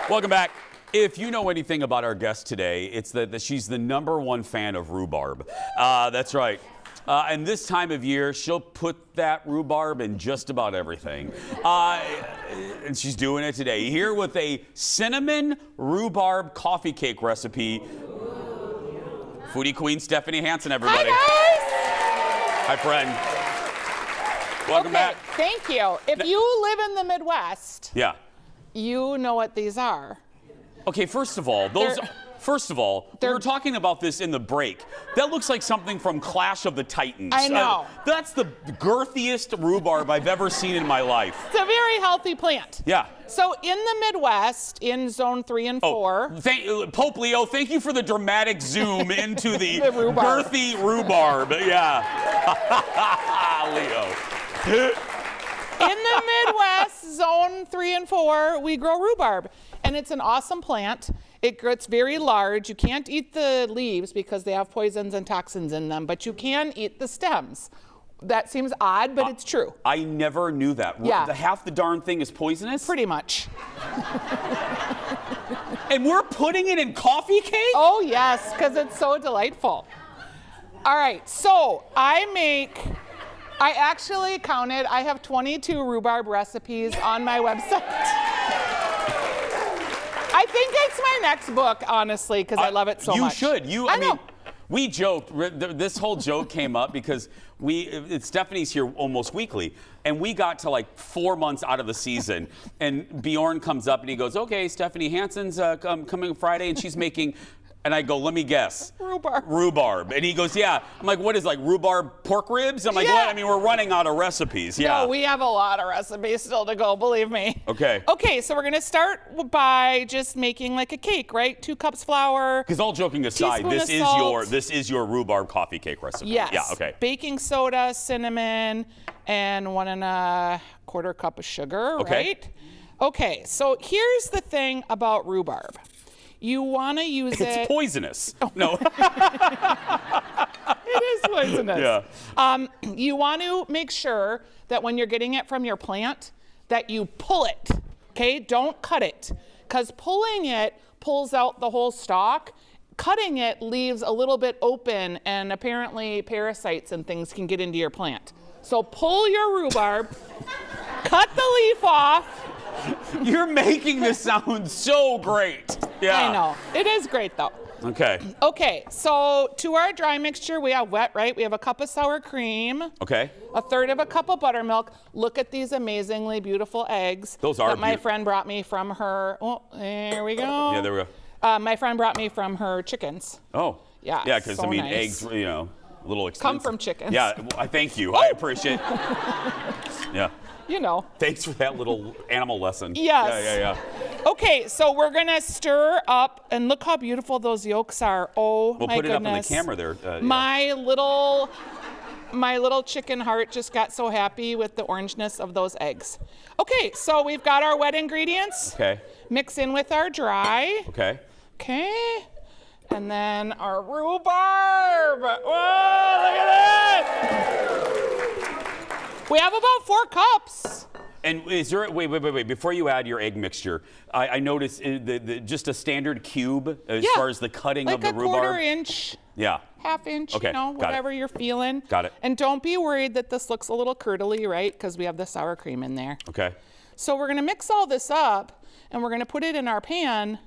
Welcome back. If you know anything about our guest today, it's that she's the #1 fan of rhubarb. That's right. And this time of year, she'll put that rhubarb in just about everything. And she's doing it today. Here with a cinnamon rhubarb coffee cake recipe. Foodie Queen Stephanie Hansen, everybody. Hi, Hi, guys. friend. Welcome back. Thank you. If you live in the Midwest, Yeah. you know what these are. Okay, first of all, we were talking about this in the break. That looks like something from Clash of the Titans. I know. That's the girthiest rhubarb I've ever seen in my life. It's a very healthy plant. Yeah. So in the Midwest, in zone 3 and 4. Pope Leo, thank you for the dramatic zoom into the, The rhubarb. girthy rhubarb. Yeah. Leo. In the Midwest, zone 3 and 4, we grow rhubarb. And it's an awesome plant. It gets very large. You can't eat the leaves because they have poisons and toxins in them, but you can eat the stems. That seems odd, but it's true. I never knew that. Yeah. Half the darn thing is poisonous? Pretty much. And we're putting it in coffee cake? Oh, yes, because it's so delightful. All right, so I actually counted, I have 22 rhubarb recipes on my website. I think it's my next book, honestly, because I love it so much. You should. I mean, know. we joked. This whole joke came up because Stephanie's here almost weekly, and we got to like 4 months out of the season, and Bjorn comes up and he goes, "Okay, Stephanie Hansen's coming Friday, and she's making." And I go, let me guess. Rhubarb. And he goes, yeah. I'm like, what is like rhubarb pork ribs? I'm like, Yeah. what? I mean, we're running out of recipes. Yeah. No, we have a lot of recipes still to go, believe me. Okay. Okay, so we're going to start by just making like a cake, right? 2 cups flour. Because all joking aside, teaspoon this of is salt. this is your rhubarb coffee cake recipe. Yes. Yeah, okay. Baking soda, cinnamon, and 1 1/4 cup of sugar, Okay. right? Okay, so here's the thing about rhubarb. You want to use it. It's poisonous. No. It is poisonous. Yeah. You want to make sure that when you're getting it from your plant, that you pull it, okay? Don't cut it, because pulling it pulls out the whole stalk. Cutting it leaves a little bit open, and apparently parasites and things can get into your plant. So pull your rhubarb, cut the leaf off. You're making this sound so great. Yeah. I know. It is great, though. Okay. Okay, so to our dry mixture, we have wet, right? We have a cup of sour cream. Okay. 1/3 cup of buttermilk. Look at these amazingly beautiful eggs. Those are that my friend brought me from her. Oh, there we go. Yeah, there we go. My friend brought me from her chickens. Oh. Yeah. Yeah, because so I mean, nice. eggs, a little expensive. Come from chickens. Yeah, I thank you. I appreciate. Yeah. You know. Thanks for that little animal lesson. Yes. Yeah. Okay, so we're gonna stir up, and look how beautiful those yolks are. Oh, We'll my put it up on the goodness. camera there. Yeah. My little chicken heart just got so happy with the orangeness of those eggs. Okay, so we've got our wet ingredients. Okay. Mix in with our dry. Okay. Okay. And then our rhubarb. Whoa, look at that. We have about 4 cups. And is there, wait, before you add your egg mixture, I noticed just a standard cube as far as the cutting of the rhubarb. Like a 1/4 inch. Yeah. 1/2 inch, Okay, got whatever you're feeling. Got it. And don't be worried that this looks a little curdly, right? Because we have the sour cream in there. Okay. So we're gonna mix all this up, and we're gonna put it in our pan,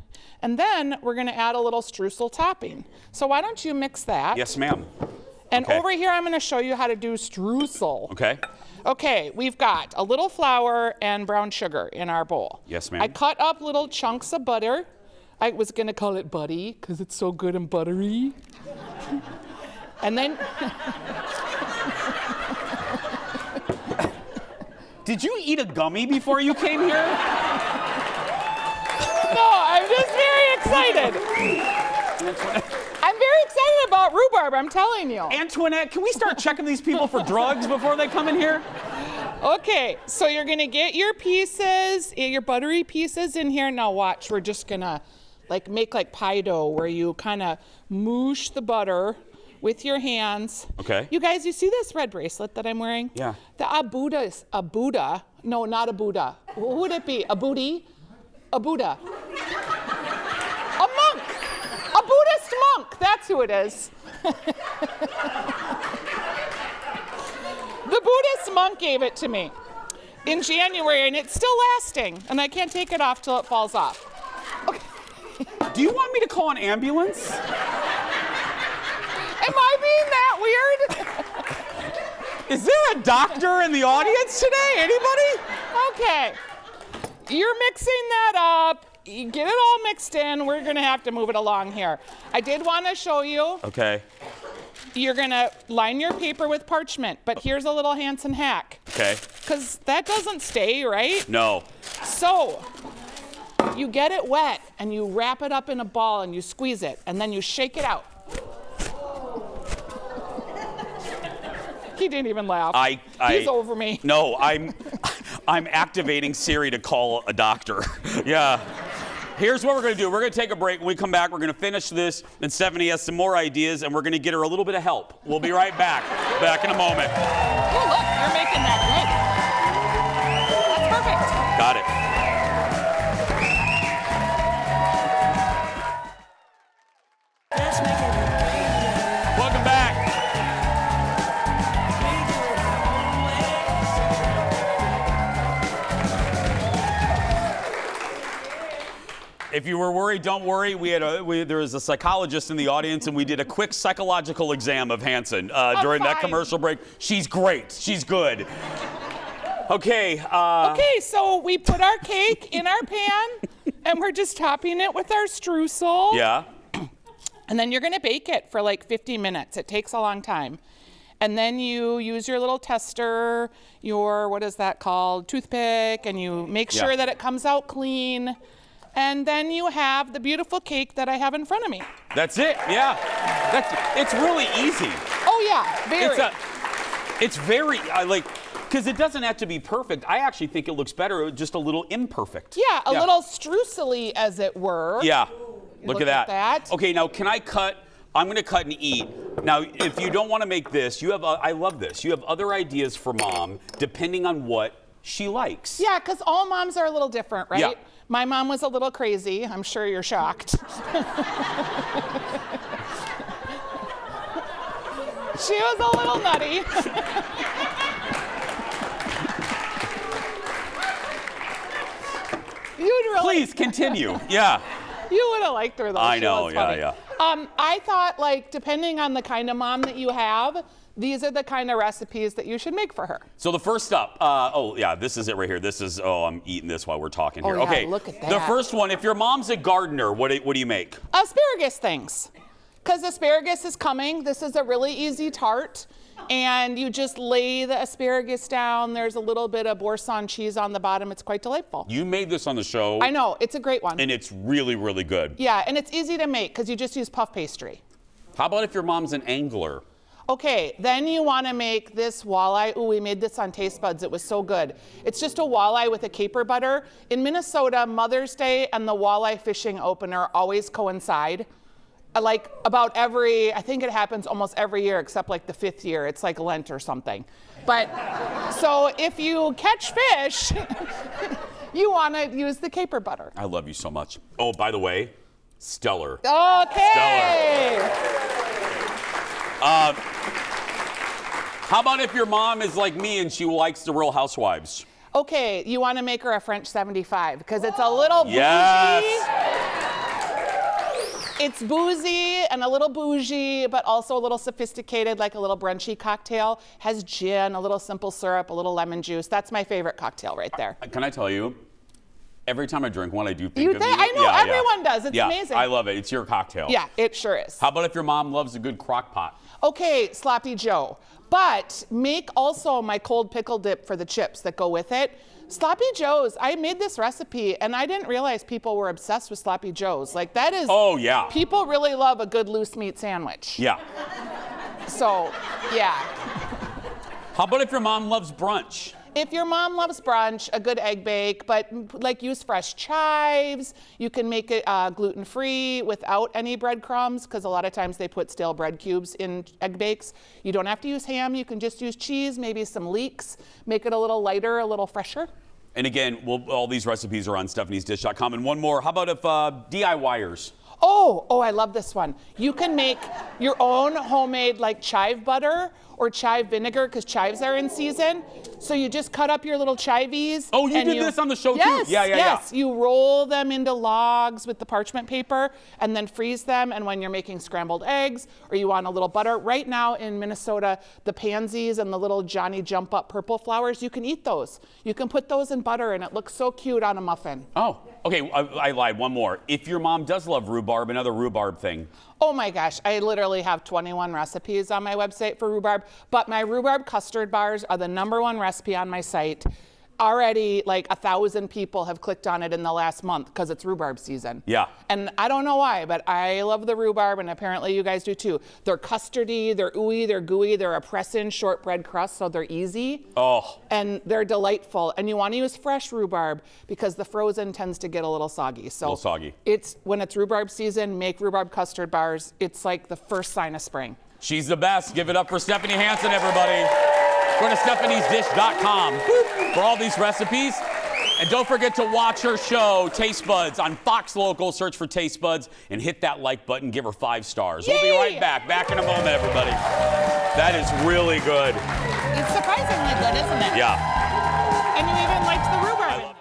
and then we're gonna add a little streusel topping. So why don't you mix that? Yes, ma'am. And Okay. over here, I'm gonna show you how to do streusel. Okay. Okay, we've got a little flour and brown sugar in our bowl. Yes, ma'am. I cut up little chunks of butter. I was gonna call it buddy, because it's so good and buttery. And then, Did you eat a gummy before you came here? no, I'm just very excited. I'm very excited about rhubarb, I'm telling you. Antoinette, can we start checking these people for drugs before they come in here? Okay, so you're gonna get your pieces, your buttery pieces in here. Now watch, we're just gonna make like pie dough where you kind of moosh the butter with your hands. Okay. You guys, you see this red bracelet that I'm wearing? Yeah. The no, not a Buddha. What would it be? A booty? A Buddha. that's who it is. The Buddhist monk gave it to me in January, and it's still lasting, and I can't take it off till it falls off. Okay. Do you want me to call an ambulance? Am I being that weird? Is there a doctor in the audience today? Anybody? Okay. You're mixing that up. You get it all mixed in. We're going to have to move it along here. I did want to show you. Okay. You're going to line your paper with parchment, but here's a little Hansen hack. Okay. Because that doesn't stay, right? No. So you get it wet, and you wrap it up in a ball, and you squeeze it, and then you shake it out. He didn't even laugh. He's over me. No, I'm activating Siri to call a doctor. Yeah. Here's what we're going to do. We're going to take a break. When we come back, we're going to finish this, and Stephanie has some more ideas, and we're going to get her a little bit of help. We'll be right back. Back in a moment. Oh, look, you're making that good. That's perfect. Got it. Welcome back. If you were worried, don't worry. There was a psychologist in the audience, and we did a quick psychological exam of Hansen during that commercial break. She's great. She's good. Okay. Okay, so we put our cake in our pan, and we're just topping it with our streusel. Yeah. And then you're going to bake it for like 50 minutes. It takes a long time. And then you use your little tester, your, what is that called, toothpick, and you make sure that it comes out clean. And then you have the beautiful cake that I have in front of me. That's it. Yeah. It's really easy. Oh yeah, very. It's very because it doesn't have to be perfect. I actually think it looks better just a little imperfect. Yeah, a little streusel-y, as it were. Yeah. Look at that. that. Okay, now can I cut? I'm going to cut and eat. Now, if you don't want to make this, you have. I love this. You have other ideas for Mom, depending on what she likes. Yeah, because all moms are a little different, right? Yeah. My mom was a little crazy. I'm sure you're shocked. She was a little nutty. Please continue. Yeah. You would have liked her, though. I She know, was funny. yeah. I thought, depending on the kind of mom that you have, these are the kind of recipes that you should make for her. So the first up, this is it right here. This is, I'm eating this while we're talking here. Oh, yeah, okay, look at that. The first one, if your mom's a gardener, what do you make? Asparagus things. Because asparagus is coming. This is a really easy tart. And you just lay the asparagus down. There's a little bit of Boursin cheese on the bottom. It's quite delightful. You made this on the show. I know. It's a great one. And it's really, really good. Yeah, and it's easy to make because you just use puff pastry. How about if your mom's an angler? Okay, then you want to make this walleye. Ooh, we made this on Taste Buds. It was so good. It's just a walleye with a caper butter. In Minnesota, Mother's Day and the walleye fishing opener always coincide. I think it happens almost every year except like the 5th year. It's like Lent or something. But, so if you catch fish, you want to use the caper butter. I love you so much. Oh, by the way, stellar. Okay. How about if your mom is like me and she likes the Real Housewives? Okay, you want to make her a French 75 because it's a little bougie. Yes. It's boozy and a little bougie, but also a little sophisticated, like a little brunchy cocktail. Has gin, a little simple syrup, a little lemon juice. That's my favorite cocktail right there. Can I tell you? Every time I drink one, I do think of you. I know, everyone does. It's amazing. I love it. It's your cocktail. Yeah, it sure is. How about if your mom loves a good crock pot? Okay, Sloppy Joe. But make also my cold pickle dip for the chips that go with it. Sloppy Joes, I made this recipe and I didn't realize people were obsessed with Sloppy Joes. Like that is, oh yeah. People really love a good loose meat sandwich. Yeah. So, yeah. How about if your mom loves brunch? If your mom loves brunch, a good egg bake, but use fresh chives. You can make it gluten-free without any breadcrumbs because a lot of times they put stale bread cubes in egg bakes. You don't have to use ham. You can just use cheese, maybe some leeks. Make it a little lighter, a little fresher. And again, all these recipes are on StephaniesDish.com. And one more, how about if DIYers? Oh, I love this one. You can make your own homemade like chive butter or chive vinegar because chives are in season. So you just cut up your little chivies. Oh, you did this on the show too? Yes. You roll them into logs with the parchment paper and then freeze them. And when you're making scrambled eggs or you want a little butter, right now in Minnesota, the pansies and the little Johnny Jump Up purple flowers, you can eat those. You can put those in butter and it looks so cute on a muffin. Oh, okay, I lied, one more. If your mom does love rhubarb, another rhubarb thing. Oh my gosh, I literally have 21 recipes on my website for rhubarb, but my rhubarb custard bars are the #1 recipe on my site. Already like 1,000 people have clicked on it in the last month because it's rhubarb season. Yeah. And I don't know why, but I love the rhubarb and apparently you guys do too. They're custardy, they're ooey, they're gooey, they're a press-in shortbread crust, so they're easy. Oh. And they're delightful. And you want to use fresh rhubarb because the frozen tends to get a little soggy. So a little soggy. When it's rhubarb season, make rhubarb custard bars. It's like the first sign of spring. She's the best. Give it up for Stephanie Hansen, everybody. Go to StephaniesDish.com for all these recipes. And don't forget to watch her show, Taste Buds, on Fox Local. Search for Taste Buds and hit that like button. Give her 5 stars. Yay! We'll be right back. Back in a moment, everybody. That is really good. It's surprisingly good, isn't it? Yeah. And you even liked the